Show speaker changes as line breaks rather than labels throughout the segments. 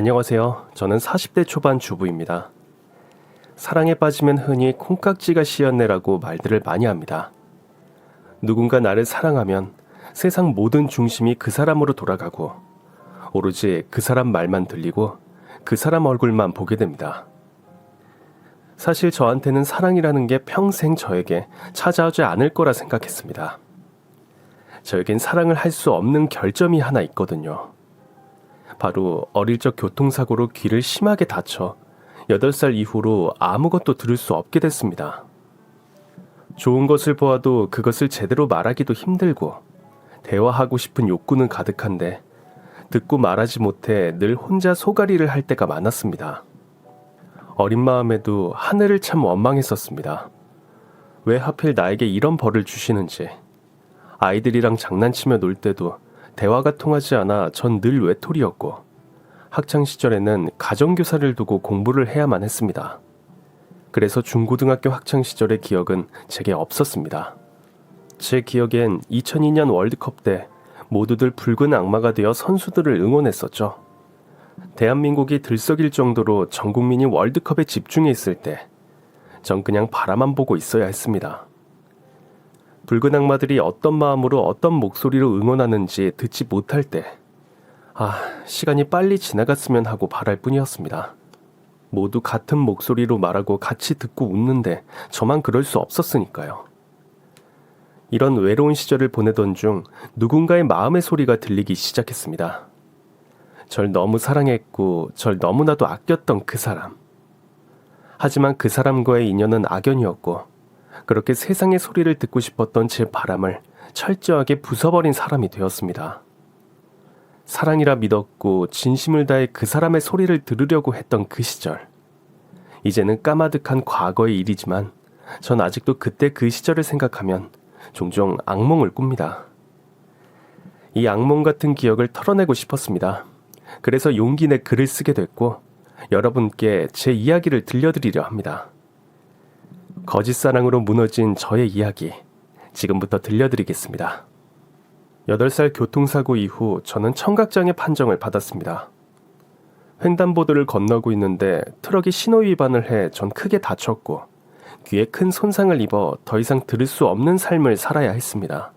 안녕하세요. 저는 40대 초반 주부입니다. 사랑에 빠지면 흔히 콩깍지가 씌었네라고 말들을 많이 합니다. 누군가 나를 사랑하면 세상 모든 중심이 그 사람으로 돌아가고 오로지 그 사람 말만 들리고 그 사람 얼굴만 보게 됩니다. 사실 저한테는 사랑이라는 게 평생 저에게 찾아오지 않을 거라 생각했습니다. 저에겐 사랑을 할 수 없는 결점이 하나 있거든요. 바로 어릴 적 교통사고로 귀를 심하게 다쳐 8살 이후로 아무것도 들을 수 없게 됐습니다. 좋은 것을 보아도 그것을 제대로 말하기도 힘들고 대화하고 싶은 욕구는 가득한데 듣고 말하지 못해 늘 혼자 소갈이를 할 때가 많았습니다. 어린 마음에도 하늘을 참 원망했었습니다. 왜 하필 나에게 이런 벌을 주시는지. 아이들이랑 장난치며 놀 때도 대화가 통하지 않아 전 늘 외톨이였고 학창시절에는 가정교사를 두고 공부를 해야만 했습니다. 그래서 중고등학교 학창시절의 기억은 제게 없었습니다. 제 기억엔 2002년 월드컵 때 모두들 붉은 악마가 되어 선수들을 응원했었죠. 대한민국이 들썩일 정도로 전 국민이 월드컵에 집중해 있을 때 전 그냥 바라만 보고 있어야 했습니다. 붉은 악마들이 어떤 마음으로 어떤 목소리로 응원하는지 듣지 못할 때 시간이 빨리 지나갔으면 하고 바랄 뿐이었습니다. 모두 같은 목소리로 말하고 같이 듣고 웃는데 저만 그럴 수 없었으니까요. 이런 외로운 시절을 보내던 중 누군가의 마음의 소리가 들리기 시작했습니다. 절 너무 사랑했고 절 너무나도 아꼈던 그 사람. 하지만 그 사람과의 인연은 악연이었고 그렇게 세상의 소리를 듣고 싶었던 제 바람을 철저하게 부숴버린 사람이 되었습니다. 사랑이라 믿었고 진심을 다해 그 사람의 소리를 들으려고 했던 그 시절. 이제는 까마득한 과거의 일이지만 전 아직도 그때 그 시절을 생각하면 종종 악몽을 꿉니다. 이 악몽 같은 기억을 털어내고 싶었습니다. 그래서 용기 내 글을 쓰게 됐고 여러분께 제 이야기를 들려드리려 합니다. 거짓사랑으로 무너진 저의 이야기, 지금부터 들려드리겠습니다. 8살 교통사고 이후 저는 청각장애 판정을 받았습니다. 횡단보도를 건너고 있는데 트럭이 신호위반을 해 전 크게 다쳤고 귀에 큰 손상을 입어 더 이상 들을 수 없는 삶을 살아야 했습니다.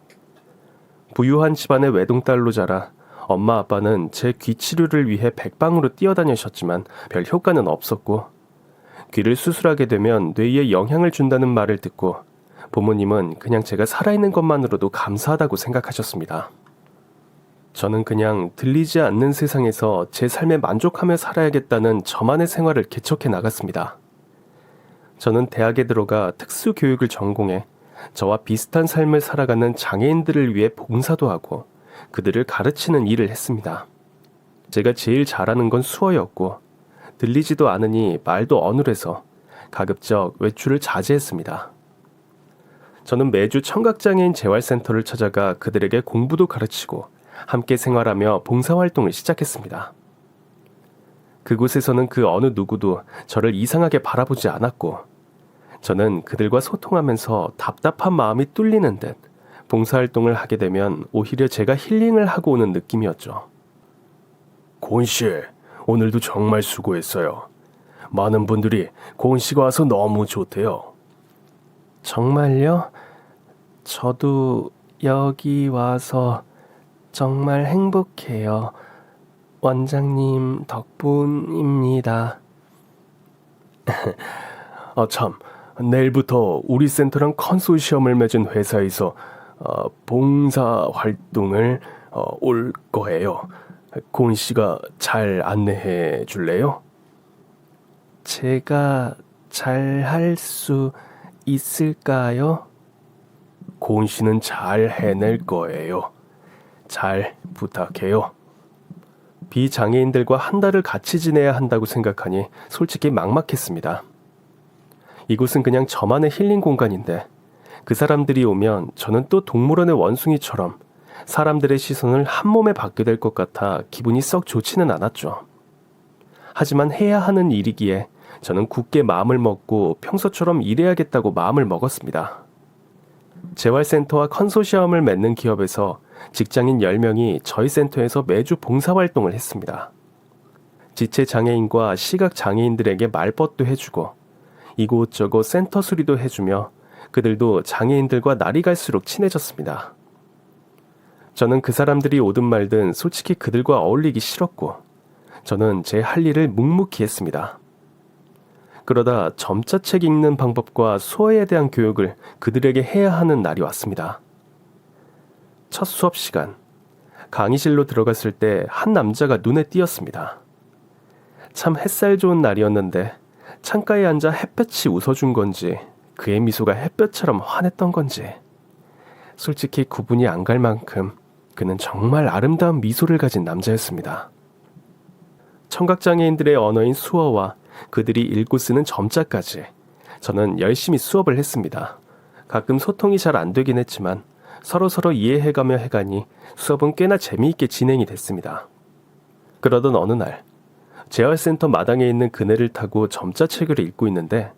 부유한 집안의 외동딸로 자라 엄마 아빠는 제 귀 치료를 위해 백방으로 뛰어다니셨지만 별 효과는 없었고 귀를 수술하게 되면 뇌에 영향을 준다는 말을 듣고 부모님은 그냥 제가 살아있는 것만으로도 감사하다고 생각하셨습니다. 저는 그냥 들리지 않는 세상에서 제 삶에 만족하며 살아야겠다는 저만의 생활을 개척해 나갔습니다. 저는 대학에 들어가 특수교육을 전공해 저와 비슷한 삶을 살아가는 장애인들을 위해 봉사도 하고 그들을 가르치는 일을 했습니다. 제가 제일 잘하는 건 수어였고 들리지도 않으니 말도 어눌해서 가급적 외출을 자제했습니다. 저는 매주 청각장애인 재활센터를 찾아가 그들에게 공부도 가르치고 함께 생활하며 봉사활동을 시작했습니다. 그곳에서는 그 어느 누구도 저를 이상하게 바라보지 않았고 저는 그들과 소통하면서 답답한 마음이 뚫리는 듯 봉사활동을 하게 되면 오히려 제가 힐링을 하고 오는 느낌이었죠. 고은 씨, 오늘도 정말 수고했어요. 많은 분들이 고은 씨가 와서 너무 좋대요. 정말요? 저도 여기 와서 정말 행복해요. 원장님 덕분입니다. 참, 내일부터 우리 센터랑 컨소시엄을 맺은 회사에서 봉사활동을 올 거예요. 고은 씨가 잘 안내해 줄래요? 제가 잘 할 수 있을까요? 고은 씨는 잘 해낼 거예요. 잘 부탁해요. 비장애인들과 한 달을 같이 지내야 한다고 생각하니 솔직히 막막했습니다. 이곳은 그냥 저만의 힐링 공간인데 그 사람들이 오면 저는 또 동물원의 원숭이처럼 사람들의 시선을 한 몸에 받게 될 것 같아 기분이 썩 좋지는 않았죠. 하지만 해야 하는 일이기에 저는 굳게 마음을 먹고 평소처럼 일해야겠다고 마음을 먹었습니다. 재활센터와 컨소시엄을 맺는 기업에서 직장인 10명이 저희 센터에서 매주 봉사활동을 했습니다. 지체 장애인과 시각 장애인들에게 말벗도 해주고 이곳저곳 센터 수리도 해주며 그들도 장애인들과 날이 갈수록 친해졌습니다. 저는 그 사람들이 오든 말든 솔직히 그들과 어울리기 싫었고 저는 제 할 일을 묵묵히 했습니다. 그러다 점자책 읽는 방법과 수어에 대한 교육을 그들에게 해야 하는 날이 왔습니다. 첫 수업 시간, 강의실로 들어갔을 때 한 남자가 눈에 띄었습니다. 참 햇살 좋은 날이었는데 창가에 앉아 햇볕이 웃어준 건지 그의 미소가 햇볕처럼 환했던 건지 솔직히 구분이 안 갈 만큼 그는 정말 아름다운 미소를 가진 남자였습니다. 청각장애인들의 언어인 수어와 그들이 읽고 쓰는 점자까지 저는 열심히 수업을 했습니다. 가끔 소통이 잘 안 되긴 했지만 서로서로 이해해가며 해가니 수업은 꽤나 재미있게 진행이 됐습니다. 그러던 어느 날 재활센터 마당에 있는 그네를 타고 점자책을 읽고 있는데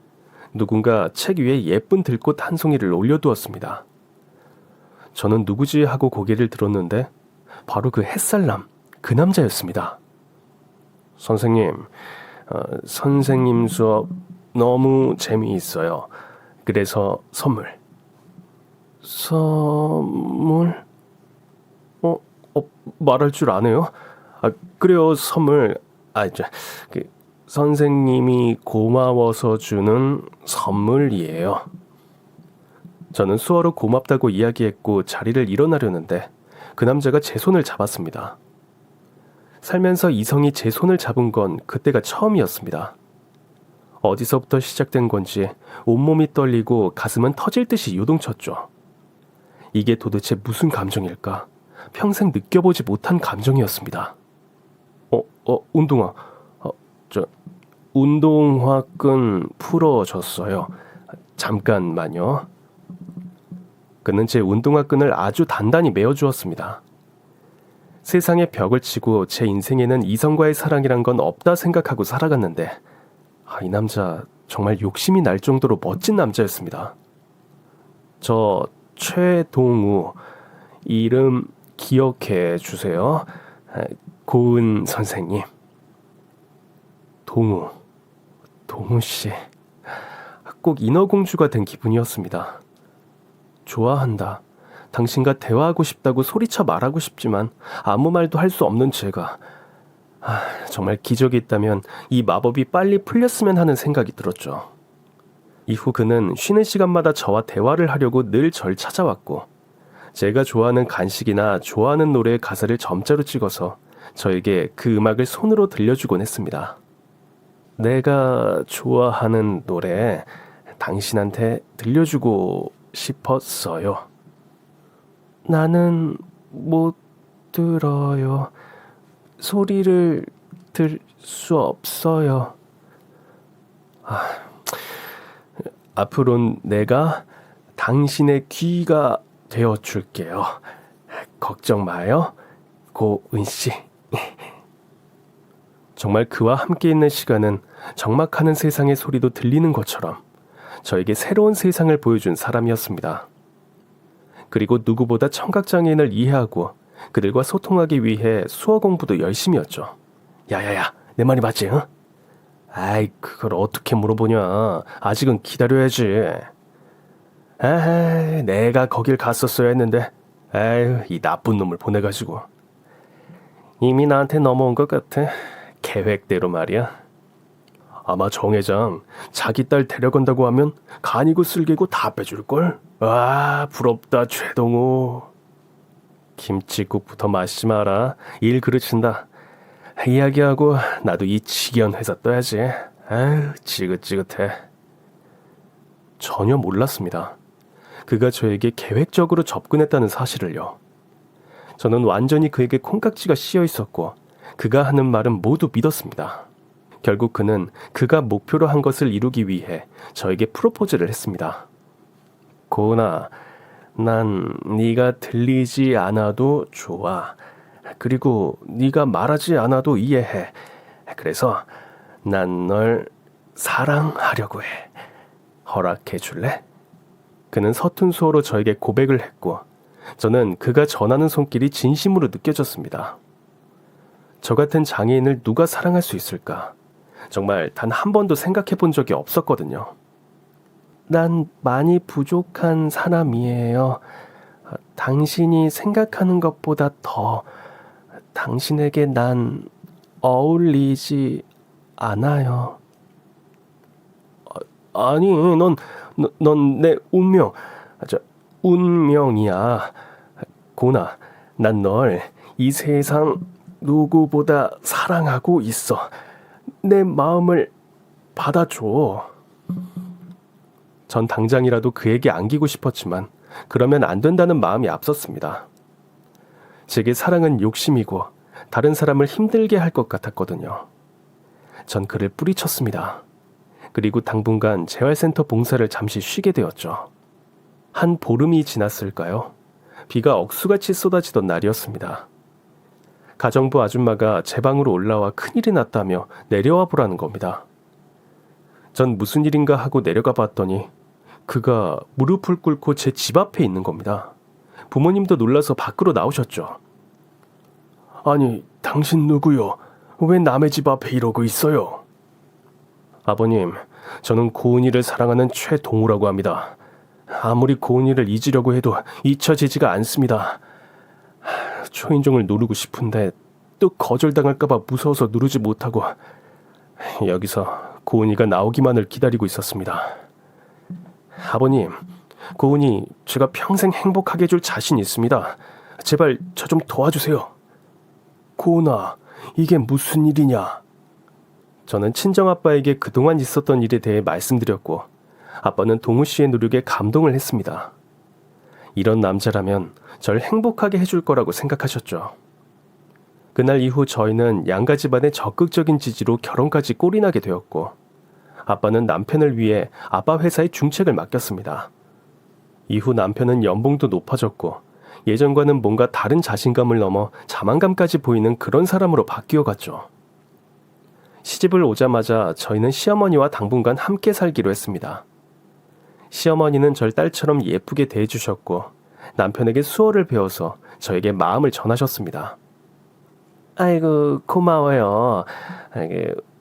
누군가 책 위에 예쁜 들꽃 한 송이를 올려두었습니다. 저는 누구지 하고 고개를 들었는데 바로 그 햇살남, 그 남자였습니다. 선생님, 선생님 수업 너무 재미있어요. 그래서 선물. 선물? 말할 줄 아네요? 그래요, 선물. 선생님이 고마워서 주는 선물이에요. 저는 수어로 고맙다고 이야기했고 자리를 일어나려는데 그 남자가 제 손을 잡았습니다. 살면서 이성이 제 손을 잡은 건 그때가 처음이었습니다. 어디서부터 시작된 건지 온몸이 떨리고 가슴은 터질 듯이 요동쳤죠. 이게 도대체 무슨 감정일까? 평생 느껴보지 못한 감정이었습니다. 운동화. 운동화끈 풀어줬어요. 잠깐만요. 그는 제 운동화끈을 아주 단단히 메어주었습니다. 세상에 벽을 치고 제 인생에는 이성과의 사랑이란 건 없다 생각하고 살아갔는데 이 남자 정말 욕심이 날 정도로 멋진 남자였습니다. 저 최동우 이름 기억해 주세요. 고은 선생님. 동우 씨. 꼭 인어공주가 된 기분이었습니다. 좋아한다. 당신과 대화하고 싶다고 소리쳐 말하고 싶지만 아무 말도 할 수 없는 제가 정말 기적이 있다면 이 마법이 빨리 풀렸으면 하는 생각이 들었죠. 이후 그는 쉬는 시간마다 저와 대화를 하려고 늘 절 찾아왔고 제가 좋아하는 간식이나 좋아하는 노래의 가사를 점자로 찍어서 저에게 그 음악을 손으로 들려주곤 했습니다. 내가 좋아하는 노래 당신한테 들려주고 싶었어요. 나는 못 들어요. 소리를 들 수 없어요. 앞으로는 내가 당신의 귀가 되어줄게요. 걱정 마요, 고은 씨. 정말 그와 함께 있는 시간은 적막하는 세상의 소리도 들리는 것처럼 저에게 새로운 세상을 보여준 사람이었습니다. 그리고 누구보다 청각장애인을 이해하고 그들과 소통하기 위해 수어 공부도 열심히 했죠. 야야야, 내 말이 맞지? 응? 그걸 어떻게 물어보냐. 아직은 기다려야지. 내가 거길 갔었어야 했는데 이 나쁜 놈을 보내가지고. 이미 나한테 넘어온 것 같아. 계획대로 말이야. 아마 정 회장 자기 딸 데려간다고 하면 간이고 쓸개고 다 빼줄걸? 부럽다 최동우. 김치국부터 마시지 마라. 일 그르친다. 이야기하고 나도 이 지겨운 회사 떠야지. 지긋지긋해. 전혀 몰랐습니다. 그가 저에게 계획적으로 접근했다는 사실을요. 저는 완전히 그에게 콩깍지가 씌어 있었고 그가 하는 말은 모두 믿었습니다. 결국 그는 그가 목표로 한 것을 이루기 위해 저에게 프로포즈를 했습니다. 고은아, 난 네가 들리지 않아도 좋아. 그리고 네가 말하지 않아도 이해해. 그래서 난 널 사랑하려고 해. 허락해 줄래? 그는 서툰 수어로 저에게 고백을 했고 저는 그가 전하는 손길이 진심으로 느껴졌습니다. 저 같은 장애인을 누가 사랑할 수 있을까? 정말 단 한 번도 생각해 본 적이 없었거든요. 난 많이 부족한 사람이에요. 당신이 생각하는 것보다 더 당신에게 난 어울리지 않아요. 아니, 넌 내 운명, 운명이야. 고나, 난 널 이 세상 누구보다 사랑하고 있어. 내 마음을 받아줘. 전 당장이라도 그에게 안기고 싶었지만 그러면 안 된다는 마음이 앞섰습니다. 제게 사랑은 욕심이고 다른 사람을 힘들게 할 것 같았거든요. 전 그를 뿌리쳤습니다. 그리고 당분간 재활센터 봉사를 잠시 쉬게 되었죠. 한 보름이 지났을까요? 비가 억수같이 쏟아지던 날이었습니다. 가정부 아줌마가 제 방으로 올라와 큰일이 났다며 내려와 보라는 겁니다. 전 무슨 일인가 하고 내려가 봤더니 그가 무릎을 꿇고 제 집 앞에 있는 겁니다. 부모님도 놀라서 밖으로 나오셨죠. 아니, 당신 누구요? 왜 남의 집 앞에 이러고 있어요? 아버님, 저는 고은이를 사랑하는 최동우라고 합니다. 아무리 고은이를 잊으려고 해도 잊혀지지가 않습니다. 초인종을 누르고 싶은데 또 거절당할까봐 무서워서 누르지 못하고 여기서 고은이가 나오기만을 기다리고 있었습니다. 아버님, 고은이 제가 평생 행복하게 해줄 자신 있습니다. 제발 저 좀 도와주세요. 고은아, 이게 무슨 일이냐? 저는 친정아빠에게 그동안 있었던 일에 대해 말씀드렸고 아빠는 동우 씨의 노력에 감동을 했습니다. 이런 남자라면 절 행복하게 해줄 거라고 생각하셨죠. 그날 이후 저희는 양가 집안의 적극적인 지지로 결혼까지 꼴이나게 되었고 아빠는 남편을 위해 아빠 회사에 중책을 맡겼습니다. 이후 남편은 연봉도 높아졌고 예전과는 뭔가 다른 자신감을 넘어 자만감까지 보이는 그런 사람으로 바뀌어갔죠. 시집을 오자마자 저희는 시어머니와 당분간 함께 살기로 했습니다. 시어머니는 절 딸처럼 예쁘게 대해주셨고 남편에게 수어를 배워서 저에게 마음을 전하셨습니다. 아이고, 고마워요.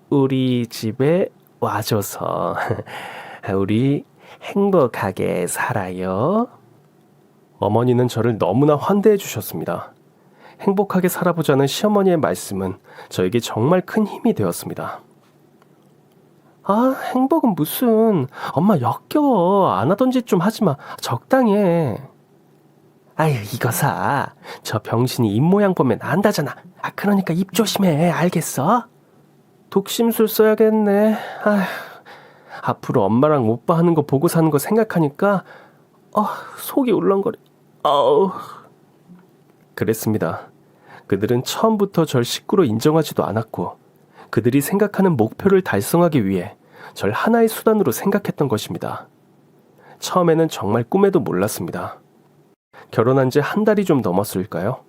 우리 집에 와줘서 우리 행복하게 살아요. 어머니는 저를 너무나 환대해 주셨습니다. 행복하게 살아보자는 시어머니의 말씀은 저에게 정말 큰 힘이 되었습니다. 아, 행복은 무슨. 엄마 역겨워. 안 하던 짓 좀 하지 마. 적당히 해. 아유, 이거 사. 저 병신이 입모양 보면 안다잖아. 그러니까 입 조심해. 알겠어? 독심술 써야겠네. 아휴, 앞으로 엄마랑 오빠 하는 거 보고 사는 거 생각하니까 속이 울렁거려. 그랬습니다. 그들은 처음부터 절 식구로 인정하지도 않았고 그들이 생각하는 목표를 달성하기 위해 절 하나의 수단으로 생각했던 것입니다. 처음에는 정말 꿈에도 몰랐습니다. 결혼한 지 한 달이 좀 넘었을까요?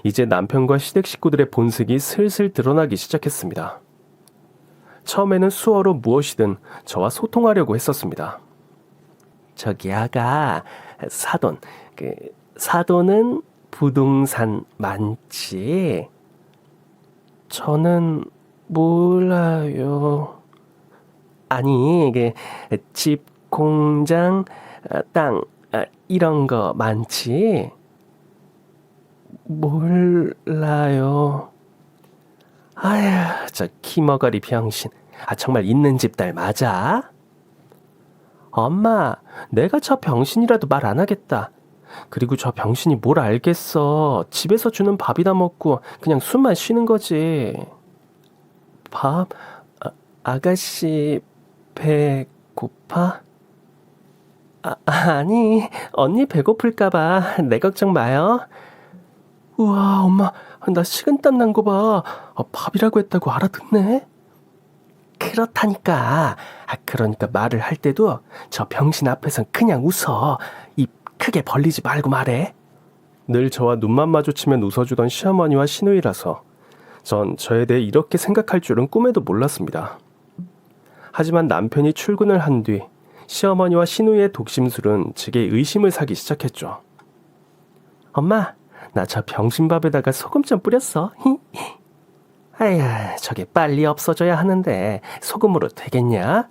이제 남편과 시댁 식구들의 본색이 슬슬 드러나기 시작했습니다. 처음에는 수어로 무엇이든 저와 소통하려고 했었습니다. 저기 아가, 사돈은 부동산 많지? 저는 몰라요. 아니, 집, 공장, 땅 이런 거 많지? 몰라요. 아휴, 저 키머거리 병신. 정말 있는 집 딸 맞아? 엄마, 내가 저 병신이라도 말 안 하겠다. 그리고 저 병신이 뭘 알겠어. 집에서 주는 밥이나 먹고 그냥 숨만 쉬는 거지. 밥? 아가씨 배고파? 아니, 언니 배고플까봐 내 걱정 마요. 우와, 엄마, 나 식은땀 난 거 봐. 밥이라고 했다고 알아듣네? 그렇다니까. 그러니까 말을 할 때도 저 병신 앞에선 그냥 웃어. 입 크게 벌리지 말고 말해. 늘 저와 눈만 마주치면 웃어주던 시어머니와 시누이라서 전 저에 대해 이렇게 생각할 줄은 꿈에도 몰랐습니다. 하지만 남편이 출근을 한 뒤 시어머니와 시누이의 독심술은 제게 의심을 사기 시작했죠. 엄마, 나 저 병신밥에다가 소금 좀 뿌렸어. 아야, 저게 빨리 없어져야 하는데 소금으로 되겠냐?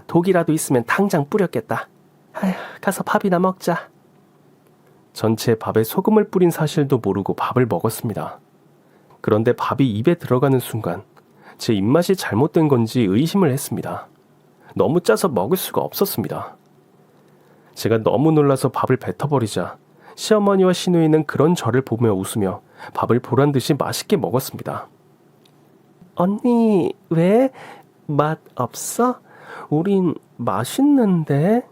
독이라도 있으면 당장 뿌렸겠다. 아휴, 가서 밥이나 먹자. 전체 밥에 소금을 뿌린 사실도 모르고 밥을 먹었습니다. 그런데 밥이 입에 들어가는 순간 제 입맛이 잘못된 건지 의심을 했습니다. 너무 짜서 먹을 수가 없었습니다. 제가 너무 놀라서 밥을 뱉어버리자 시어머니와 시누이는 그런 저를 보며 웃으며 밥을 보란듯이 맛있게 먹었습니다. 언니, 왜? 맛 없어? 우린 맛있는데?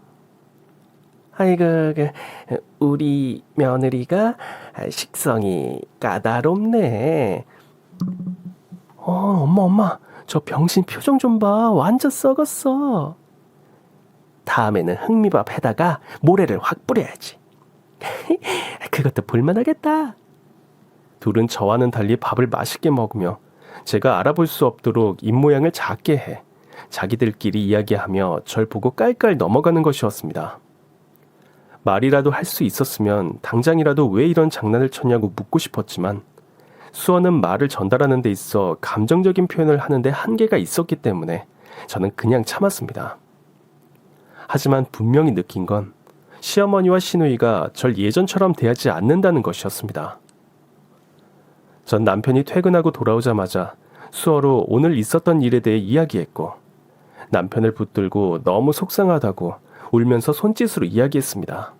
아이고, 우리 며느리가 식성이 까다롭네. 엄마, 저 병신 표정 좀 봐. 완전 썩었어. 다음에는 흑미밥 해다가 모래를 확 뿌려야지. 그것도 볼만하겠다. 둘은 저와는 달리 밥을 맛있게 먹으며 제가 알아볼 수 없도록 입모양을 작게 해 자기들끼리 이야기하며 절 보고 깔깔 넘어가는 것이었습니다. 말이라도 할 수 있었으면 당장이라도 왜 이런 장난을 쳤냐고 묻고 싶었지만 수어는 말을 전달하는 데 있어 감정적인 표현을 하는데 한계가 있었기 때문에 저는 그냥 참았습니다. 하지만 분명히 느낀 건 시어머니와 시누이가 절 예전처럼 대하지 않는다는 것이었습니다. 전 남편이 퇴근하고 돌아오자마자 수어로 오늘 있었던 일에 대해 이야기했고 남편을 붙들고 너무 속상하다고 울면서 손짓으로 이야기했습니다.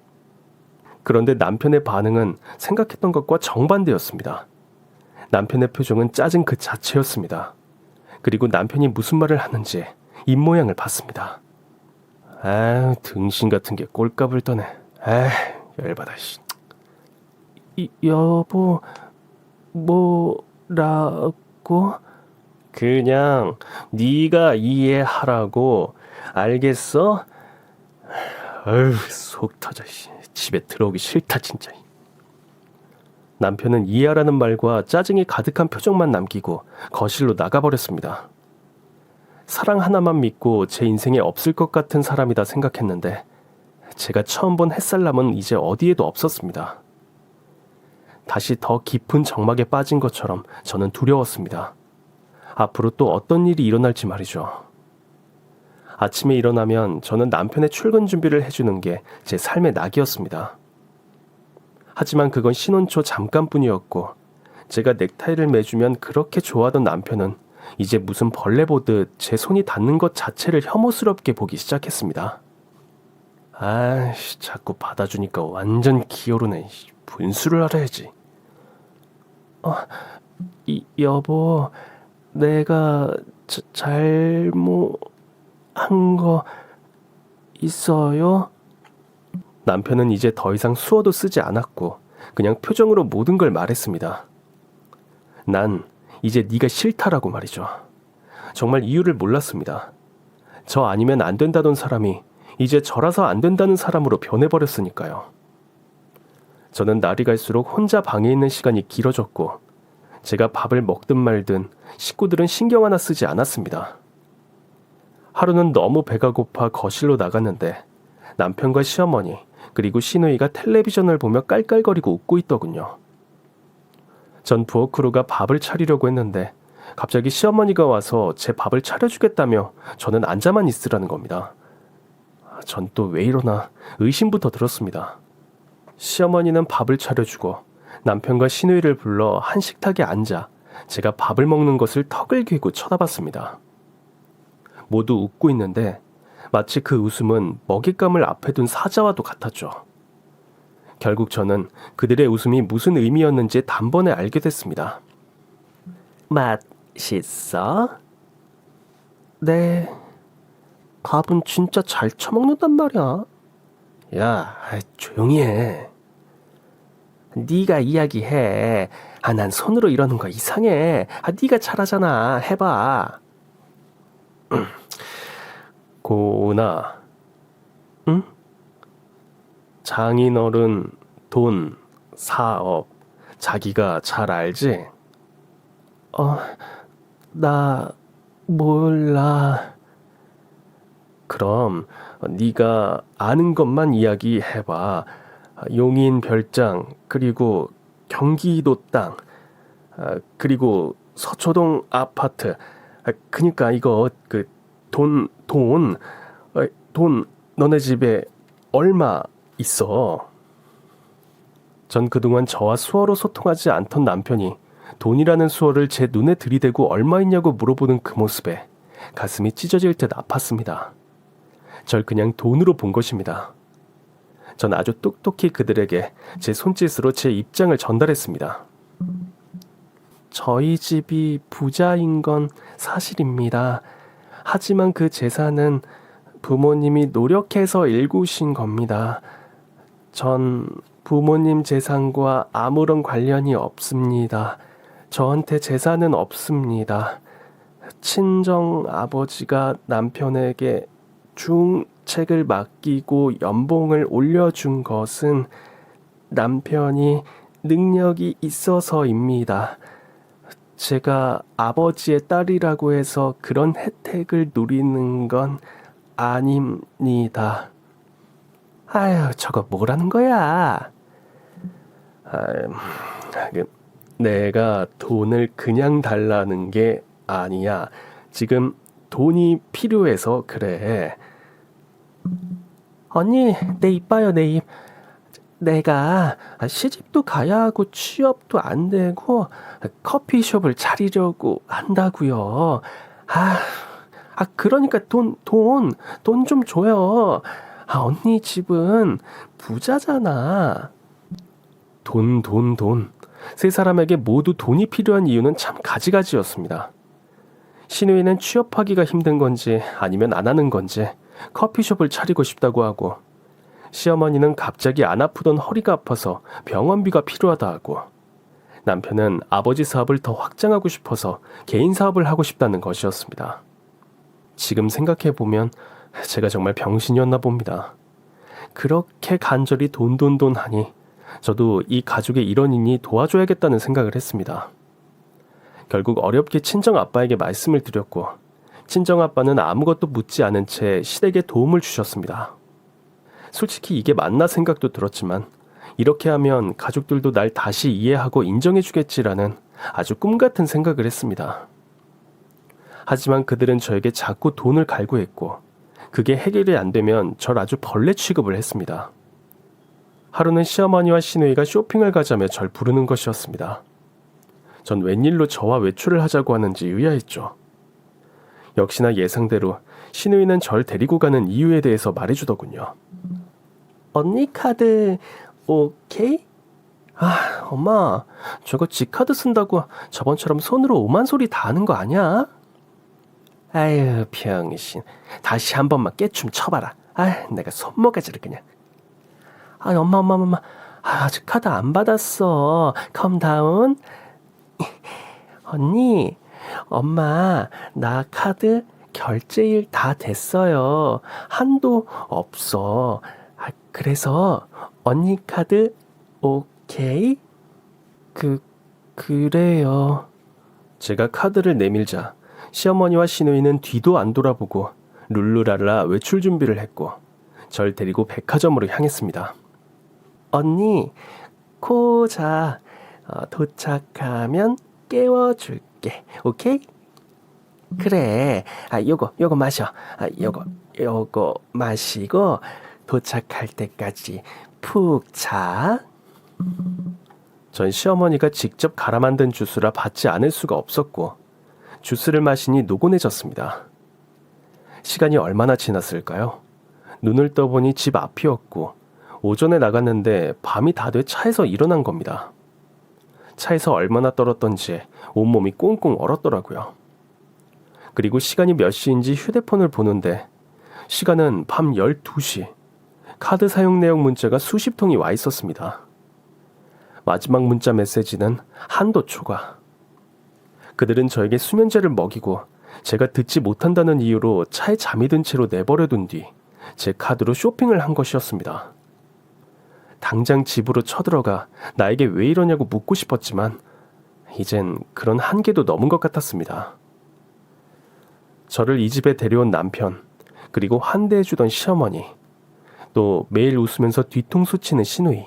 그런데 남편의 반응은 생각했던 것과 정반대였습니다. 남편의 표정은 짜증 그 자체였습니다. 그리고 남편이 무슨 말을 하는지 입모양을 봤습니다. 아유, 등신 같은 게 꼴값을 떠네. 에이, 열받아. 씨. 여보, 뭐라고? 그냥 네가 이해하라고. 알겠어? 아유, 속 터져. 집에 들어오기 싫다 진짜. 남편은 이해하라는 말과 짜증이 가득한 표정만 남기고 거실로 나가버렸습니다. 사랑 하나만 믿고 제 인생에 없을 것 같은 사람이다 생각했는데 제가 처음 본 햇살남은 이제 어디에도 없었습니다. 다시 더 깊은 정막에 빠진 것처럼 저는 두려웠습니다. 앞으로 또 어떤 일이 일어날지 말이죠. 아침에 일어나면 저는 남편의 출근 준비를 해주는 게 제 삶의 낙이었습니다. 하지만 그건 신혼 초 잠깐뿐이었고 제가 넥타이를 매주면 그렇게 좋아하던 남편은 이제 무슨 벌레 보듯 제 손이 닿는 것 자체를 혐오스럽게 보기 시작했습니다. 아이씨, 자꾸 받아주니까 완전 기어오르네. 분수를 알아야지. 여보, 내가 잘못한 거 있어요? 남편은 이제 더 이상 수어도 쓰지 않았고 그냥 표정으로 모든 걸 말했습니다. 난 이제 네가 싫다라고 말이죠. 정말 이유를 몰랐습니다. 저 아니면 안 된다던 사람이 이제 저라서 안 된다는 사람으로 변해버렸으니까요. 저는 날이 갈수록 혼자 방에 있는 시간이 길어졌고 제가 밥을 먹든 말든 식구들은 신경 하나 쓰지 않았습니다. 하루는 너무 배가 고파 거실로 나갔는데 남편과 시어머니 그리고 시누이가 텔레비전을 보며 깔깔거리고 웃고 있더군요. 전 부엌으로가 밥을 차리려고 했는데 갑자기 시어머니가 와서 제 밥을 차려주겠다며 저는 앉아만 있으라는 겁니다. 전 또 왜 이러나 의심부터 들었습니다. 시어머니는 밥을 차려주고 남편과 시누이를 불러 한 식탁에 앉아 제가 밥을 먹는 것을 턱을 괴고 쳐다봤습니다. 모두 웃고 있는데 마치 그 웃음은 먹잇감을 앞에 둔 사자와도 같았죠. 결국 저는 그들의 웃음이 무슨 의미였는지 단번에 알게 됐습니다. 맛있어? 네. 밥은 진짜 잘 처먹는단 말이야. 야, 조용히 해. 네가 이야기해. 난 손으로 이러는 거 이상해. 네가 잘하잖아. 해봐. 고은아. 응? 장인어른, 돈, 사업, 자기가 잘 알지? 나 몰라. 그럼 네가 아는 것만 이야기해봐. 용인 별장, 그리고 경기도 땅, 그리고 서초동 아파트. 그니까 이거 돈 너네 집에 얼마 있어? 전 그동안 저와 수어로 소통하지 않던 남편이 돈이라는 수어를 제 눈에 들이대고 얼마 있냐고 물어보는 그 모습에 가슴이 찢어질 듯 아팠습니다. 절 그냥 돈으로 본 것입니다. 전 아주 똑똑히 그들에게 제 손짓으로 제 입장을 전달했습니다. 저희 집이 부자인 건 사실입니다. 하지만 그 재산은 부모님이 노력해서 일구신 겁니다. 전 부모님 재산과 아무런 관련이 없습니다. 저한테 재산은 없습니다. 친정 아버지가 남편에게 중책을 맡기고 연봉을 올려준 것은 남편이 능력이 있어서입니다. 제가 아버지의 딸이라고 해서 그런 혜택을 누리는 건 아닙니다. 아유, 저거 뭐라는 거야? 내가 돈을 그냥 달라는 게 아니야. 지금 돈이 필요해서 그래. 언니, 내 입 봐요, 내 입. 내가 시집도 가야 하고 취업도 안 되고 커피숍을 차리려고 한다고요. 그러니까 돈 좀 줘요. 언니 집은 부자잖아. 돈. 세 사람에게 모두 돈이 필요한 이유는 참 가지가지였습니다. 신우이는 취업하기가 힘든 건지 아니면 안 하는 건지 커피숍을 차리고 싶다고 하고, 시어머니는 갑자기 안 아프던 허리가 아파서 병원비가 필요하다 하고, 남편은 아버지 사업을 더 확장하고 싶어서 개인 사업을 하고 싶다는 것이었습니다. 지금 생각해보면 제가 정말 병신이었나 봅니다. 그렇게 간절히 돈 하니 저도 이 가족의 일원이니 도와줘야겠다는 생각을 했습니다. 결국 어렵게 친정 아빠에게 말씀을 드렸고, 친정 아빠는 아무것도 묻지 않은 채 시댁에 도움을 주셨습니다. 솔직히 이게 맞나 생각도 들었지만, 이렇게 하면 가족들도 날 다시 이해하고 인정해주겠지라는 아주 꿈같은 생각을 했습니다. 하지만 그들은 저에게 자꾸 돈을 갈구했고, 그게 해결이 안 되면 절 아주 벌레 취급을 했습니다. 하루는 시어머니와 시누이가 쇼핑을 가자며 절 부르는 것이었습니다. 전 웬일로 저와 외출을 하자고 하는지 의아했죠. 역시나 예상대로 시누이는 절 데리고 가는 이유에 대해서 말해주더군요. 언니 카드 오케이? 엄마, 저거 지 카드 쓴다고 저번처럼 손으로 오만 소리 다 하는 거 아니야? 아유, 병신. 다시 한 번만 깨춤 쳐봐라. 내가 손모가지를 그냥. 엄마. 아직 카드 안 받았어. 컴다운. 언니, 엄마, 나 카드 결제일 다 됐어요. 한도 없어. 그래서 언니 카드 오케이? 그래요. 제가 카드를 내밀자 시어머니와 시누이는 뒤도 안 돌아보고 룰루랄라 외출 준비를 했고, 절 데리고 백화점으로 향했습니다. 언니, 코자. 도착하면 깨워줄게. 오케이? 그래. 요거 마셔. 요거 마시고 도착할 때까지 푹 자. 전 시어머니가 직접 갈아 만든 주스라 받지 않을 수가 없었고, 주스를 마시니 노곤해졌습니다. 시간이 얼마나 지났을까요? 눈을 떠보니 집 앞이었고, 오전에 나갔는데 밤이 다 돼 차에서 일어난 겁니다. 차에서 얼마나 떨었던지 온몸이 꽁꽁 얼었더라고요. 그리고 시간이 몇 시인지 휴대폰을 보는데 시간은 밤 12시. 카드 사용 내역 문자가 수십 통이 와 있었습니다. 마지막 문자 메시지는 한도 초과. 그들은 저에게 수면제를 먹이고 제가 듣지 못한다는 이유로 차에 잠이 든 채로 내버려둔 뒤 제 카드로 쇼핑을 한 것이었습니다. 당장 집으로 쳐들어가 나에게 왜 이러냐고 묻고 싶었지만 이젠 그런 한계도 넘은 것 같았습니다. 저를 이 집에 데려온 남편, 그리고 환대해주던 시어머니, 또 매일 웃으면서 뒤통수 치는 시누이,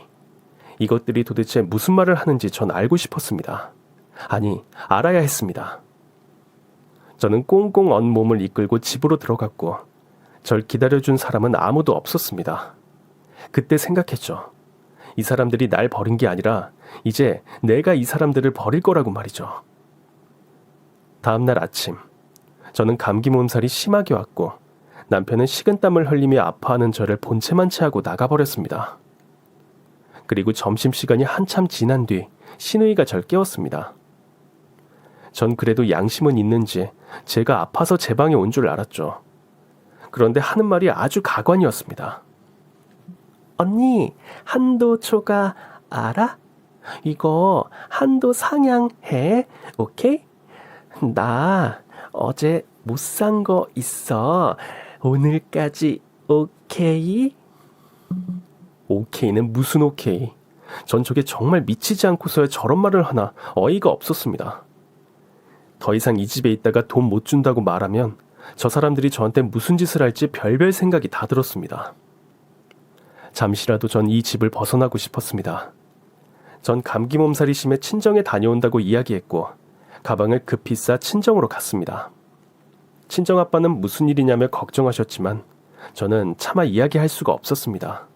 이것들이 도대체 무슨 말을 하는지 전 알고 싶었습니다. 아니, 알아야 했습니다. 저는 꽁꽁 언 몸을 이끌고 집으로 들어갔고 절 기다려준 사람은 아무도 없었습니다. 그때 생각했죠. 이 사람들이 날 버린 게 아니라 이제 내가 이 사람들을 버릴 거라고 말이죠. 다음날 아침, 저는 감기 몸살이 심하게 왔고 남편은 식은땀을 흘리며 아파하는 저를 본체만 체하고 나가버렸습니다. 그리고 점심시간이 한참 지난 뒤 신우이가 절 깨웠습니다. 전 그래도 양심은 있는지 제가 아파서 제 방에 온 줄 알았죠. 그런데 하는 말이 아주 가관이었습니다. 언니, 한도 초과 알아? 이거 한도 상향해. 오케이? 나 어제 못 산 거 있어. 오늘까지 오케이? 오케이는 무슨 오케이? 전 저게 정말 미치지 않고서야 저런 말을 하나 어이가 없었습니다. 더 이상 이 집에 있다가 돈 못 준다고 말하면 저 사람들이 저한테 무슨 짓을 할지 별별 생각이 다 들었습니다. 잠시라도 전 이 집을 벗어나고 싶었습니다. 전 감기 몸살이 심해 친정에 다녀온다고 이야기했고 가방을 급히 싸 친정으로 갔습니다. 친정아빠는 무슨 일이냐며 걱정하셨지만 저는 차마 이야기할 수가 없었습니다.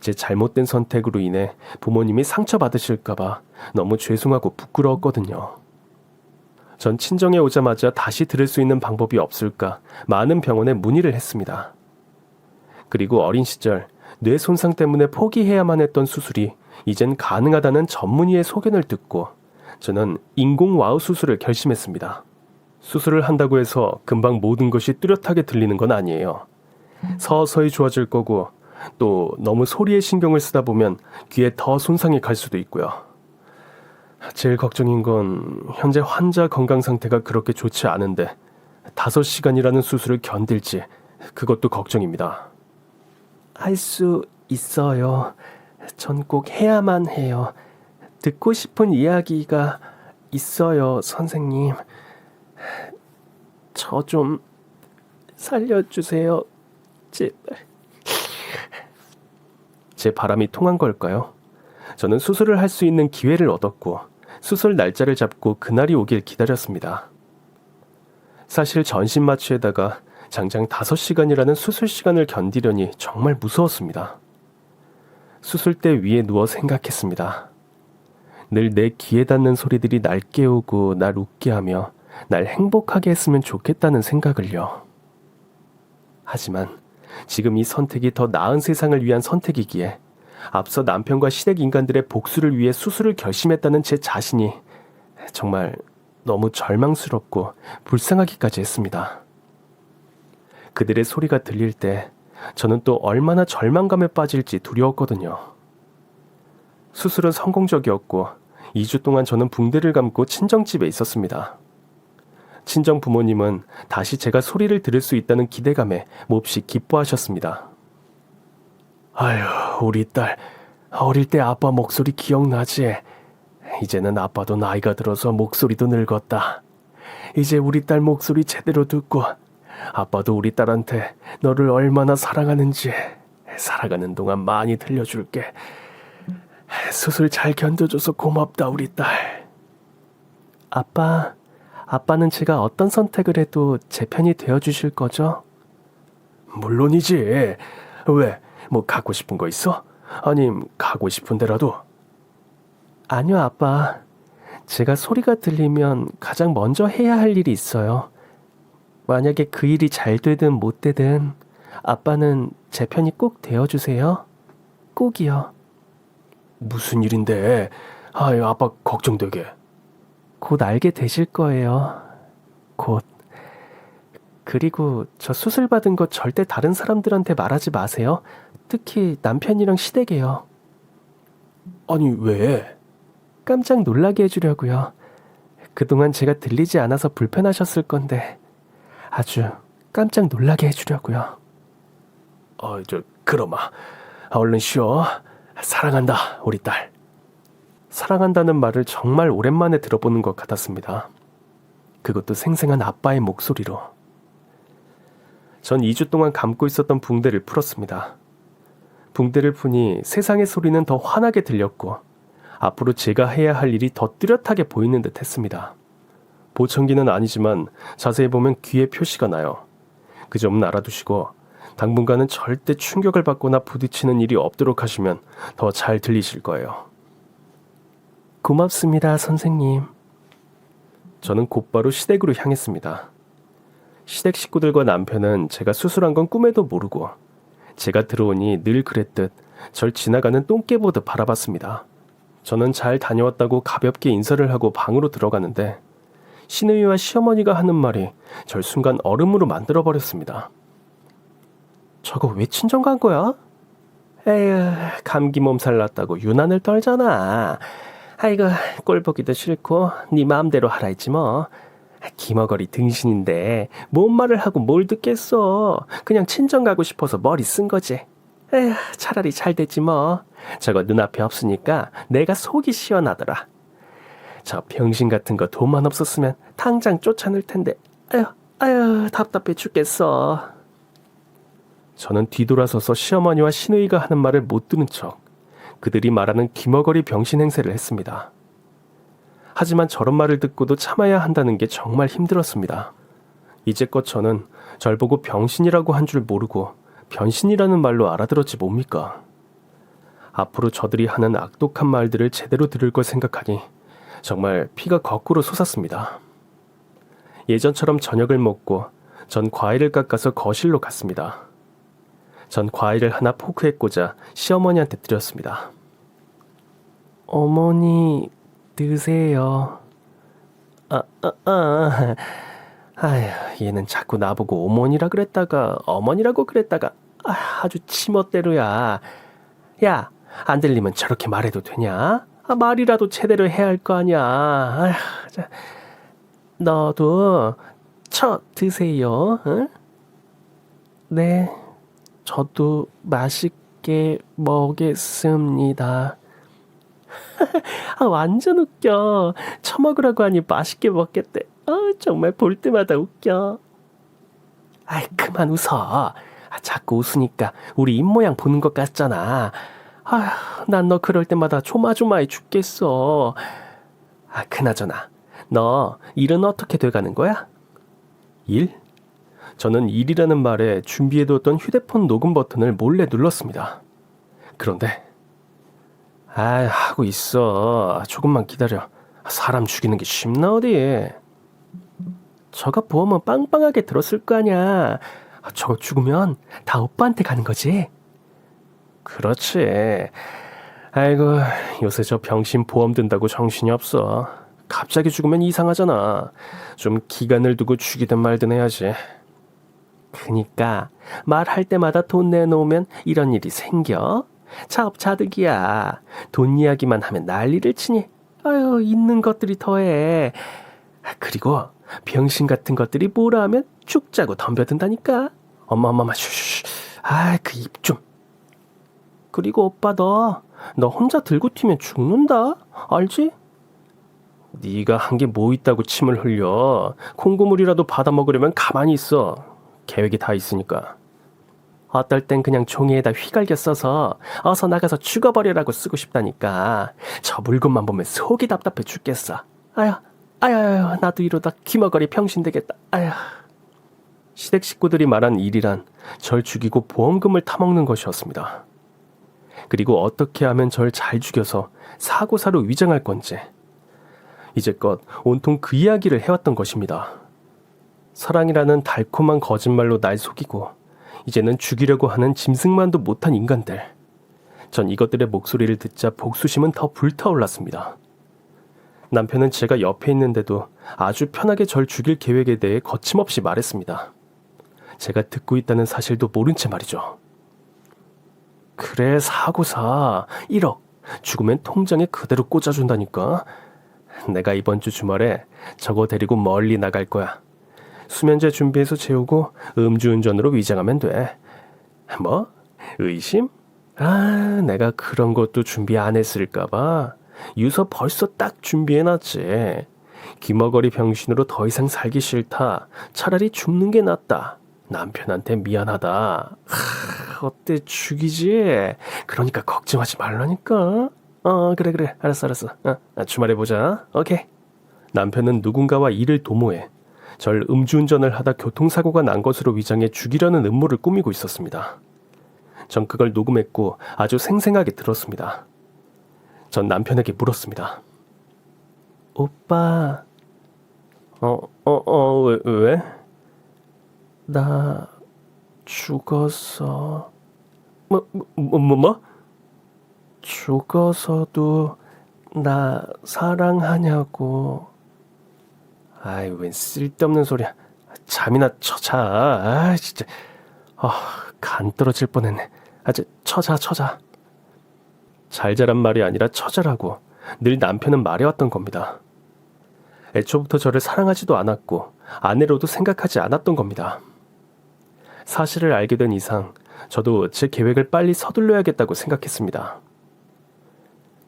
제 잘못된 선택으로 인해 부모님이 상처받으실까봐 너무 죄송하고 부끄러웠거든요. 전 친정에 오자마자 다시 들을 수 있는 방법이 없을까 많은 병원에 문의를 했습니다. 그리고 어린 시절 뇌 손상 때문에 포기해야만 했던 수술이 이젠 가능하다는 전문의의 소견을 듣고 저는 인공와우 수술을 결심했습니다. 수술을 한다고 해서 금방 모든 것이 뚜렷하게 들리는 건 아니에요. 서서히 좋아질 거고 또 너무 소리에 신경을 쓰다 보면 귀에 더 손상이 갈 수도 있고요. 제일 걱정인 건 현재 환자 건강 상태가 그렇게 좋지 않은데 5시간이라는 수술을 견딜지 그것도 걱정입니다. 할 수 있어요. 전 꼭 해야만 해요. 듣고 싶은 이야기가 있어요, 선생님. 저 좀 살려주세요. 제발. 제 바람이 통한 걸까요? 저는 수술을 할 수 있는 기회를 얻었고 수술 날짜를 잡고 그날이 오길 기다렸습니다. 사실 전신마취에다가 장장 5시간이라는 수술 시간을 견디려니 정말 무서웠습니다. 수술대 위에 누워 생각했습니다. 늘 내 귀에 닿는 소리들이 날 깨우고 날 웃게 하며 날 행복하게 했으면 좋겠다는 생각을요. 하지만 지금 이 선택이 더 나은 세상을 위한 선택이기에 앞서 남편과 시댁 인간들의 복수를 위해 수술을 결심했다는 제 자신이 정말 너무 절망스럽고 불쌍하기까지 했습니다. 그들의 소리가 들릴 때 저는 또 얼마나 절망감에 빠질지 두려웠거든요. 수술은 성공적이었고 2주 동안 저는 붕대를 감고 친정집에 있었습니다. 친정 부모님은 다시 제가 소리를 들을 수 있다는 기대감에 몹시 기뻐하셨습니다. 아휴, 우리 딸 어릴 때 아빠 목소리 기억나지? 이제는 아빠도 나이가 들어서 목소리도 늙었다. 이제 우리 딸 목소리 제대로 듣고 아빠도 우리 딸한테 너를 얼마나 사랑하는지 살아가는 동안 많이 들려줄게. 수술 잘 견뎌줘서 고맙다, 우리 딸. 아빠는 제가 어떤 선택을 해도 제 편이 되어주실 거죠? 물론이지. 왜? 뭐 갖고 싶은 거 있어? 아님 가고 싶은 데라도? 아니요, 아빠. 제가 소리가 들리면 가장 먼저 해야 할 일이 있어요. 만약에 그 일이 잘 되든 못 되든 아빠는 제 편이 꼭 되어주세요. 꼭이요. 무슨 일인데? 아유, 아빠 걱정되게. 곧 알게 되실 거예요. 곧. 그리고 저 수술 받은 거 절대 다른 사람들한테 말하지 마세요. 특히 남편이랑 시댁에요. 아니, 왜? 깜짝 놀라게 해주려고요. 그동안 제가 들리지 않아서 불편하셨을 건데 아주 깜짝 놀라게 해주려고요. 그럼아. 얼른 쉬어. 사랑한다, 우리 딸. 사랑한다는 말을 정말 오랜만에 들어보는 것 같았습니다. 그것도 생생한 아빠의 목소리로. 전 2주 동안 감고 있었던 붕대를 풀었습니다. 붕대를 푸니 세상의 소리는 더 환하게 들렸고 앞으로 제가 해야 할 일이 더 뚜렷하게 보이는 듯 했습니다. 보청기는 아니지만 자세히 보면 귀에 표시가 나요. 그 점은 알아두시고 당분간은 절대 충격을 받거나 부딪히는 일이 없도록 하시면 더 잘 들리실 거예요. 고맙습니다, 선생님. 저는 곧바로 시댁으로 향했습니다. 시댁 식구들과 남편은 제가 수술한 건 꿈에도 모르고 제가 들어오니 늘 그랬듯 절 지나가는 똥개 보듯 바라봤습니다. 저는 잘 다녀왔다고 가볍게 인사를 하고 방으로 들어가는데 시누이와 시어머니가 하는 말이 절 순간 얼음으로 만들어버렸습니다. 저거 왜 친정 간 거야? 에휴, 감기 몸살 났다고 유난을 떨잖아. 아이고, 꼴 보기도 싫고 네 마음대로 하라 했지 뭐. 기머거리 등신인데 뭔 말을 하고 뭘 듣겠어. 그냥 친정 가고 싶어서 머리 쓴 거지. 에휴, 차라리 잘 됐지 뭐. 저거 눈앞에 없으니까 내가 속이 시원하더라. 저 병신 같은 거 돈만 없었으면 당장 쫓아낼 텐데. 아휴, 답답해 죽겠어. 저는 뒤돌아서서 시어머니와 시누이가 하는 말을 못 들은 척 그들이 말하는 기머거리 병신 행세를 했습니다. 하지만 저런 말을 듣고도 참아야 한다는 게 정말 힘들었습니다. 이제껏 저는 절 보고 병신이라고 한 줄 모르고 변신이라는 말로 알아들었지 뭡니까? 앞으로 저들이 하는 악독한 말들을 제대로 들을 걸 생각하니 정말 피가 거꾸로 솟았습니다. 예전처럼 저녁을 먹고 전 과일을 깎아서 거실로 갔습니다. 전 과일을 하나 포크에 꽂아 시어머니한테 드렸습니다. 어머니, 드세요. 아휴, 얘는 자꾸 나보고 어머니라 그랬다가 어머니라고 그랬다가 아주 치멋대로야. 야, 안 들리면 저렇게 말해도 되냐? 말이라도 제대로 해야 할 거 아니야. 아휴, 너도 드세요. 응? 네, 저도 맛있게 먹겠습니다. 완전 웃겨. 처먹으라고 하니 맛있게 먹겠대. 정말 볼 때마다 웃겨. 아이, 그만 웃어. 자꾸 웃으니까 우리 입모양 보는 것 같잖아. 난 너 그럴 때마다 조마조마해 죽겠어. 그나저나 너 일은 어떻게 돼가는 거야? 일? 저는 일이라는 말에 준비해뒀던 휴대폰 녹음 버튼을 몰래 눌렀습니다. 그런데 하고 있어. 조금만 기다려. 사람 죽이는 게 쉽나 어디. 저가 보험은 빵빵하게 들었을 거 아니야. 저거 죽으면 다 오빠한테 가는 거지. 그렇지. 아이고, 요새 저 병신 보험 든다고 정신이 없어. 갑자기 죽으면 이상하잖아. 좀 기간을 두고 죽이든 말든 해야지. 그니까 말할 때마다 돈 내놓으면 이런 일이 생겨? 자업자득이야. 돈 이야기만 하면 난리를 치니. 아유, 있는 것들이 더해. 그리고 병신 같은 것들이 뭐라 하면 죽 짜고 덤벼든다니까. 엄마 슈슈. 그 입 좀. 그리고 오빠 너 혼자 들고 튀면 죽는다. 알지? 네가 한 게 뭐 있다고 침을 흘려. 콩고물이라도 받아 먹으려면 가만히 있어. 계획이 다 있으니까. 어떨 땐 그냥 종이에다 휘갈겨 써서 어서 나가서 죽어버리라고 쓰고 싶다니까. 저 물건만 보면 속이 답답해 죽겠어. 아휴, 나도 이러다 귀머거리 병신 되겠다. 아휴. 시댁 식구들이 말한 일이란 절 죽이고 보험금을 타먹는 것이었습니다. 그리고 어떻게 하면 절 잘 죽여서 사고사로 위장할 건지 이제껏 온통 그 이야기를 해왔던 것입니다. 사랑이라는 달콤한 거짓말로 날 속이고 이제는 죽이려고 하는 짐승만도 못한 인간들. 전 이것들의 목소리를 듣자 복수심은 더 불타올랐습니다. 남편은 제가 옆에 있는데도 아주 편하게 절 죽일 계획에 대해 거침없이 말했습니다. 제가 듣고 있다는 사실도 모른 채 말이죠. 그래, 사고사 1억 죽으면 통장에 그대로 꽂아준다니까. 내가 이번 주 주말에 저거 데리고 멀리 나갈 거야. 수면제 준비해서 재우고 음주운전으로 위장하면 돼. 뭐? 의심? 내가 그런 것도 준비 안 했을까봐. 유서 벌써 딱 준비해놨지. 귀머거리 병신으로 더 이상 살기 싫다. 차라리 죽는 게 낫다. 남편한테 미안하다. 어때, 죽이지? 그러니까 걱정하지 말라니까. 그래. 알았어. 주말에 보자. 오케이. 남편은 누군가와 일을 도모해 절 음주운전을 하다 교통사고가 난 것으로 위장해 죽이려는 음모를 꾸미고 있었습니다. 전 그걸 녹음했고 아주 생생하게 들었습니다. 전 남편에게 물었습니다. 오빠, 왜? 나 죽어서, 뭐? 죽어서도 나 사랑하냐고. 아이, 웬 쓸데없는 소리야. 잠이나 쳐자. 아, 진짜. 간 떨어질 뻔했네. 쳐자. 잘 자란 말이 아니라 처자라고 늘 남편은 말해왔던 겁니다. 애초부터 저를 사랑하지도 않았고 아내로도 생각하지 않았던 겁니다. 사실을 알게 된 이상 저도 제 계획을 빨리 서둘러야겠다고 생각했습니다.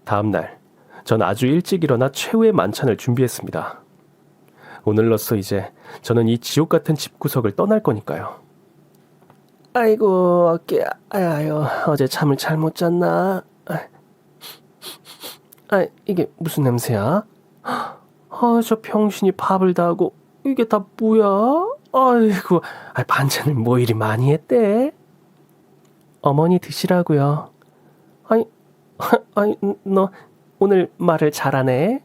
다음 날, 전 아주 일찍 일어나 최후의 만찬을 준비했습니다. 오늘로써 이제 저는 이 지옥 같은 집구석을 떠날 거니까요. 아이고, 어깨, 아유, 어제 잠을 잘못 잤나? 이게 무슨 냄새야? 저 병신이 밥을 다 하고, 이게 다 뭐야? 아이고, 반찬을 뭐 이리 많이 했대? 어머니 드시라고요. 너 오늘 말을 잘하네.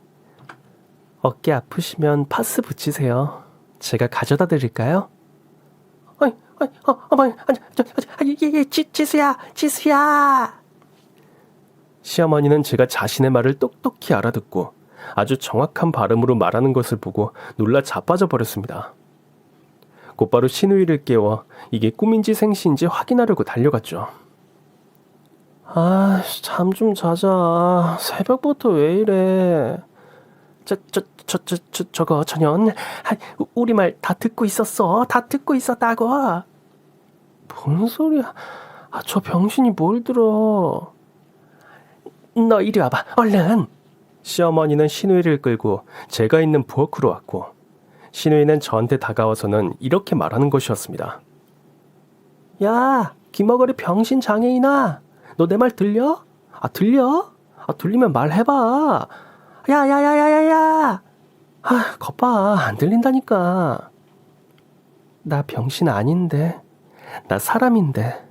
어깨 아프시면 파스 붙이세요. 제가 가져다 드릴까요? 어머니, 지수야. 시어머니는 제가 자신의 말을 똑똑히 알아듣고 아주 정확한 발음으로 말하는 것을 보고 놀라 자빠져 버렸습니다. 곧바로 시누이를 깨워 이게 꿈인지 생시인지 확인하려고 달려갔죠. 잠 좀 자자. 새벽부터 왜 이래. 저거 전현, 우리 말 다 듣고 있었어. 다 듣고 있었다고. 뭔 소리야. 저 병신이 뭘 들어. 너 이리 와봐, 얼른. 시어머니는 시누이를 끌고 제가 있는 부엌으로 왔고 시누이는 저한테 다가와서는 이렇게 말하는 것이었습니다. 야, 김어거리 병신 장애인아. 너 내 말 들려? 들려? 들리면 말해봐. 야야야야야야. 거봐, 안 들린다니까. 나 병신 아닌데. 나 사람인데.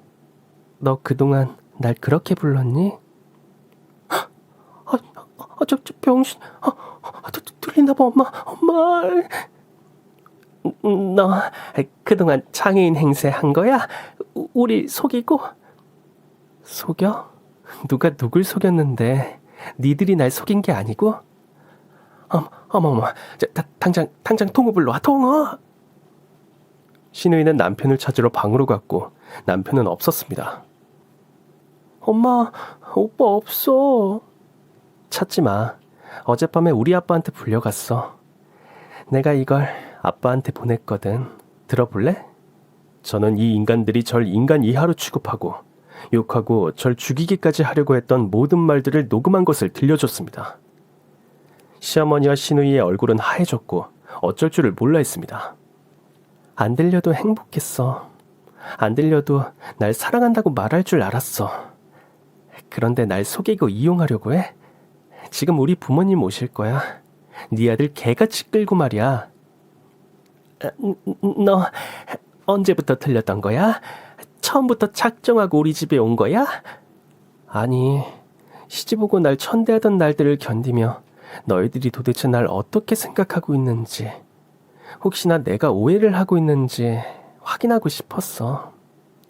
너 그동안 날 그렇게 불렀니? 저 병신. 들린다 봐, 엄마. 너 그동안 장애인 행세 한 거야? 우리 속이고? 속여? 누가 누굴 속였는데? 니들이 날 속인 게 아니고? 어머, 당장 통호 불러와, 통호! 시누이는 남편을 찾으러 방으로 갔고 남편은 없었습니다. 엄마, 오빠 없어. 찾지 마. 어젯밤에 우리 아빠한테 불려갔어. 내가 이걸 아빠한테 보냈거든. 들어볼래? 저는 이 인간들이 절 인간 이하로 취급하고 욕하고 절 죽이기까지 하려고 했던 모든 말들을 녹음한 것을 들려줬습니다. 시어머니와 시누이의 얼굴은 하얘졌고 어쩔 줄을 몰라 했습니다. 안 들려도 행복했어. 안 들려도 날 사랑한다고 말할 줄 알았어. 그런데 날 속이고 이용하려고 해? 지금 우리 부모님 오실 거야. 네 아들 개같이 끌고 말이야. 너 언제부터 틀렸던 거야? 처음부터 작정하고 우리 집에 온 거야? 아니, 시집 오고 날 천대하던 날들을 견디며 너희들이 도대체 날 어떻게 생각하고 있는지, 혹시나 내가 오해를 하고 있는지 확인하고 싶었어.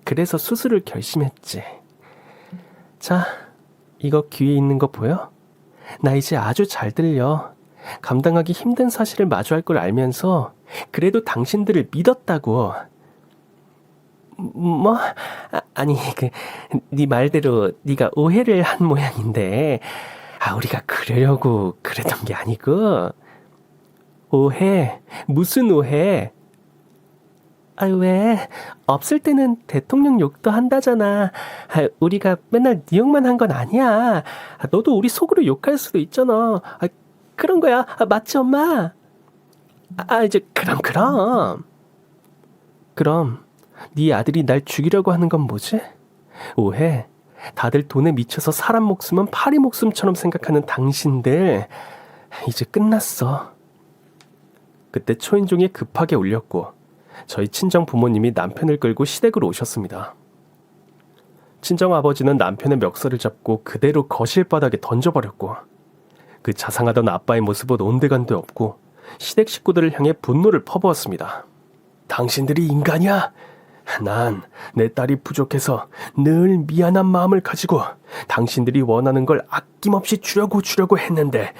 그래서 수술을 결심했지. 자, 이거 귀에 있는 거 보여? 나 이제 아주 잘 들려. 감당하기 힘든 사실을 마주할 걸 알면서 그래도 당신들을 믿었다고. 뭐? 아니, 네 말대로 네가 오해를 한 모양인데 우리가 그러려고 그랬던 게 아니고. 오해? 무슨 오해? 왜? 없을 때는 대통령 욕도 한다잖아. 우리가 맨날 네 욕만 한 건 아니야. 너도 우리 속으로 욕할 수도 있잖아. 그런 거야. 맞지, 엄마? 이제 그럼 네 아들이 날 죽이려고 하는 건 뭐지? 오해? 다들 돈에 미쳐서 사람 목숨은 파리 목숨처럼 생각하는 당신들, 이제 끝났어. 그때 초인종이 급하게 울렸고 저희 친정 부모님이 남편을 끌고 시댁으로 오셨습니다. 친정 아버지는 남편의 멱살을 잡고 그대로 거실 바닥에 던져버렸고, 그 자상하던 아빠의 모습은 온데간데 없고 시댁 식구들을 향해 분노를 퍼부었습니다. 당신들이 인간이야? 난 내 딸이 부족해서 늘 미안한 마음을 가지고 당신들이 원하는 걸 아낌없이 주려고 했는데,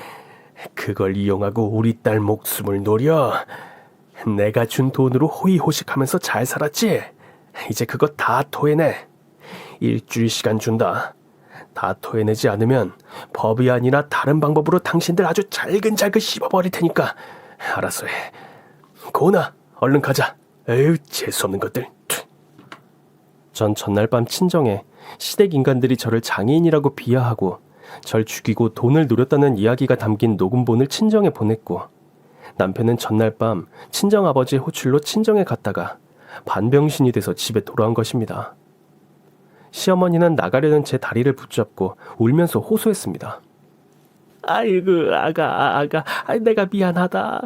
그걸 이용하고 우리 딸 목숨을 노려. 내가 준 돈으로 호의호식하면서 잘 살았지? 이제 그거 다 토해내. 일주일 시간 준다. 다 토해내지 않으면 법이 아니라 다른 방법으로 당신들 아주 잘근잘근 씹어버릴 테니까 알았어 해. 고은아, 얼른 가자. 에휴, 재수없는 것들. 전 전날 밤 친정에 시댁 인간들이 저를 장애인이라고 비하하고 절 죽이고 돈을 노렸다는 이야기가 담긴 녹음본을 친정에 보냈고, 남편은 전날 밤 친정아버지의 호출로 친정에 갔다가 반병신이 돼서 집에 돌아온 것입니다. 시어머니는 나가려는 제 다리를 붙잡고 울면서 호소했습니다. 아이고 아가, 내가 미안하다.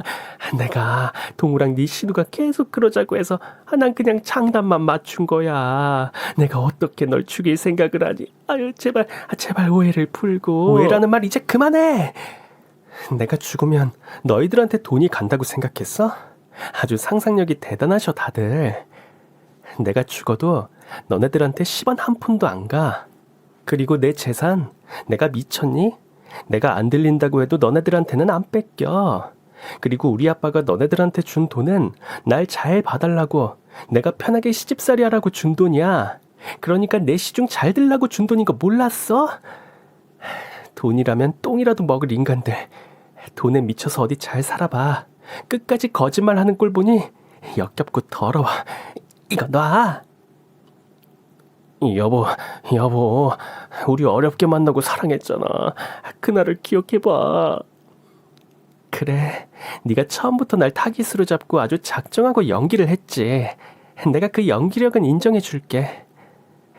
내가 동우랑 네 신우가 계속 그러자고 해서 난 그냥 장단만 맞춘 거야. 내가 어떻게 널 죽일 생각을 하니. 아유 제발 오해를 풀고. 오해라는 말 이제 그만해. 내가 죽으면 너희들한테 돈이 간다고 생각했어? 아주 상상력이 대단하셔 다들. 내가 죽어도 너네들한테 10원 한 푼도 안 가. 그리고 내 재산 내가 미쳤니? 내가 안 들린다고 해도 너네들한테는 안 뺏겨. 그리고 우리 아빠가 너네들한테 준 돈은 날 잘 봐달라고, 내가 편하게 시집살이 하라고 준 돈이야. 그러니까 내 시중 잘 들라고 준 돈인 거 몰랐어? 돈이라면 똥이라도 먹을 인간들, 돈에 미쳐서 어디 잘 살아봐. 끝까지 거짓말하는 꼴 보니 역겹고 더러워. 이거 놔. 여보, 우리 어렵게 만나고 사랑했잖아. 그날을 기억해봐. 그래, 네가 처음부터 날 타깃으로 잡고 아주 작정하고 연기를 했지. 내가 그 연기력은 인정해줄게.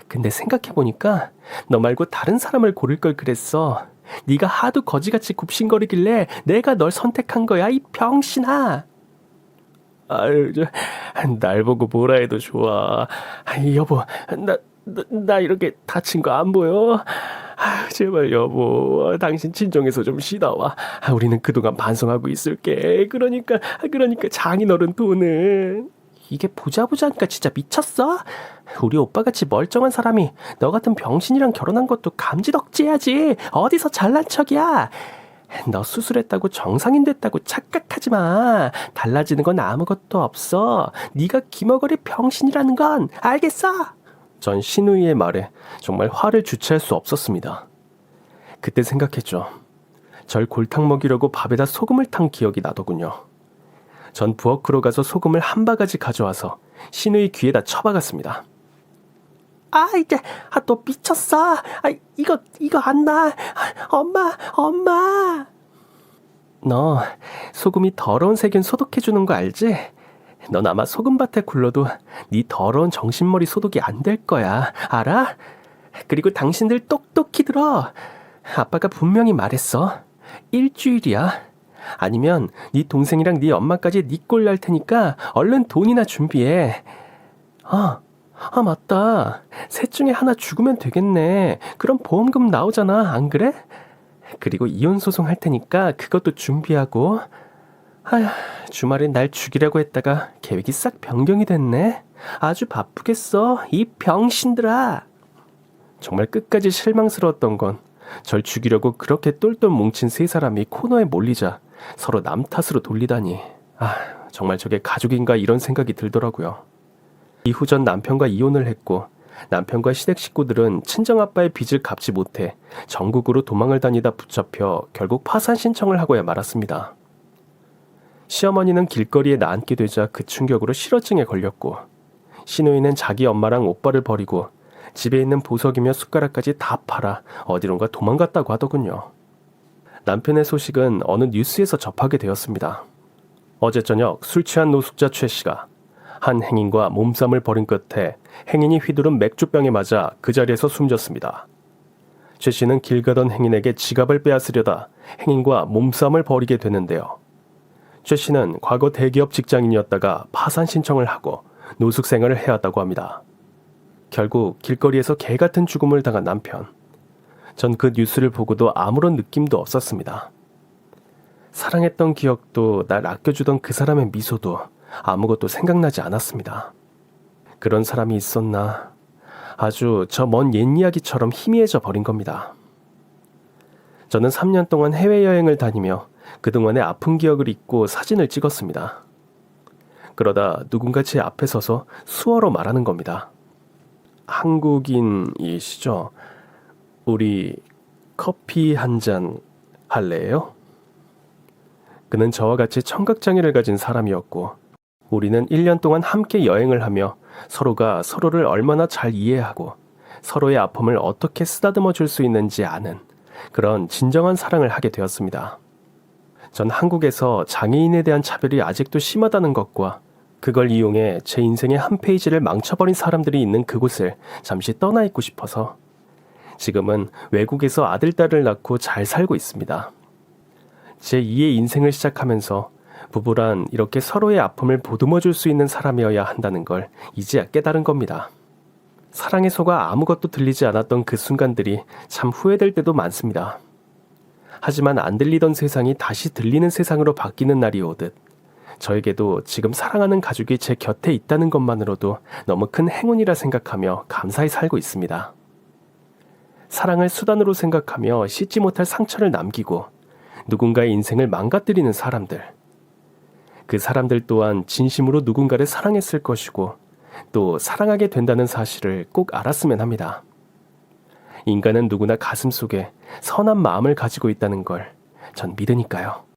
근데 생각해보니까 너 말고 다른 사람을 고를 걸 그랬어. 네가 하도 거지같이 굽신거리길래 내가 널 선택한 거야, 이 병신아. 아유, 날 보고 뭐라 해도 좋아. 여보, 나 이렇게 다친 거 안 보여? 제발 여보, 당신 친정에서 좀 쉬다 와. 우리는 그동안 반성하고 있을게. 그러니까 장인어른 돈은. 이게 보자니까 진짜 미쳤어? 우리 오빠같이 멀쩡한 사람이 너 같은 병신이랑 결혼한 것도 감지덕지해야지. 어디서 잘난 척이야. 너 수술했다고 정상인 됐다고 착각하지 마. 달라지는 건 아무것도 없어. 네가 기머거리 병신이라는 건 알겠어? 전 신우이의 말에 정말 화를 주체할 수 없었습니다. 그때 생각했죠. 절 골탕 먹이려고 밥에다 소금을 탄 기억이 나더군요. 전 부엌으로 가서 소금을 한 바가지 가져와서 신우이 귀에다 쳐박았습니다. 이제 또 미쳤어. 이거 안 나. 엄마. 너 소금이 더러운 세균 소독해주는 거 알지? 넌 아마 소금밭에 굴러도 네 더러운 정신머리 소독이 안 될 거야. 알아? 그리고 당신들 똑똑히 들어. 아빠가 분명히 말했어. 일주일이야. 아니면 네 동생이랑 네 엄마까지 네 꼴 날 테니까 얼른 돈이나 준비해. 맞다. 셋 중에 하나 죽으면 되겠네. 그럼 보험금 나오잖아. 안 그래? 그리고 이혼 소송 할 테니까 그것도 준비하고. 주말엔 날 죽이려고 했다가 계획이 싹 변경이 됐네. 아주 바쁘겠어, 이 병신들아. 정말 끝까지 실망스러웠던 건 절 죽이려고 그렇게 똘똘 뭉친 세 사람이 코너에 몰리자 서로 남 탓으로 돌리다니. 정말 저게 가족인가 이런 생각이 들더라고요. 이후 전 남편과 이혼을 했고, 남편과 시댁 식구들은 친정아빠의 빚을 갚지 못해 전국으로 도망을 다니다 붙잡혀 결국 파산 신청을 하고야 말았습니다. 시어머니는 길거리에 나앉게 되자 그 충격으로 실어증에 걸렸고, 신우이는 자기 엄마랑 오빠를 버리고 집에 있는 보석이며 숟가락까지 다 팔아 어디론가 도망갔다고 하더군요. 남편의 소식은 어느 뉴스에서 접하게 되었습니다. 어제 저녁 술 취한 노숙자 최 씨가 한 행인과 몸싸움을 벌인 끝에 행인이 휘두른 맥주병에 맞아 그 자리에서 숨졌습니다. 최 씨는 길 가던 행인에게 지갑을 빼앗으려다 행인과 몸싸움을 벌이게 되는데요. 최 씨는 과거 대기업 직장인이었다가 파산 신청을 하고 노숙 생활을 해왔다고 합니다. 결국 길거리에서 개 같은 죽음을 당한 남편. 전 그 뉴스를 보고도 아무런 느낌도 없었습니다. 사랑했던 기억도 날 아껴주던 그 사람의 미소도 아무것도 생각나지 않았습니다. 그런 사람이 있었나? 아주 저 먼 옛 이야기처럼 희미해져 버린 겁니다. 저는 3년 동안 해외여행을 다니며 그동안의 아픈 기억을 잊고 사진을 찍었습니다. 그러다 누군가 제 앞에 서서 수어로 말하는 겁니다. 한국인이시죠? 우리 커피 한 잔 할래요? 그는 저와 같이 청각장애를 가진 사람이었고 우리는 1년 동안 함께 여행을 하며 서로가 서로를 얼마나 잘 이해하고 서로의 아픔을 어떻게 쓰다듬어 줄 수 있는지 아는 그런 진정한 사랑을 하게 되었습니다. 전 한국에서 장애인에 대한 차별이 아직도 심하다는 것과 그걸 이용해 제 인생의 한 페이지를 망쳐버린 사람들이 있는 그곳을 잠시 떠나 있고 싶어서 지금은 외국에서 아들, 딸을 낳고 잘 살고 있습니다. 제2의 인생을 시작하면서 부부란 이렇게 서로의 아픔을 보듬어 줄 수 있는 사람이어야 한다는 걸 이제야 깨달은 겁니다. 사랑의 소가 아무것도 들리지 않았던 그 순간들이 참 후회될 때도 많습니다. 하지만 안 들리던 세상이 다시 들리는 세상으로 바뀌는 날이 오듯 저에게도 지금 사랑하는 가족이 제 곁에 있다는 것만으로도 너무 큰 행운이라 생각하며 감사히 살고 있습니다. 사랑을 수단으로 생각하며 씻지 못할 상처를 남기고 누군가의 인생을 망가뜨리는 사람들. 그 사람들 또한 진심으로 누군가를 사랑했을 것이고 또 사랑하게 된다는 사실을 꼭 알았으면 합니다. 인간은 누구나 가슴속에 선한 마음을 가지고 있다는 걸 전 믿으니까요.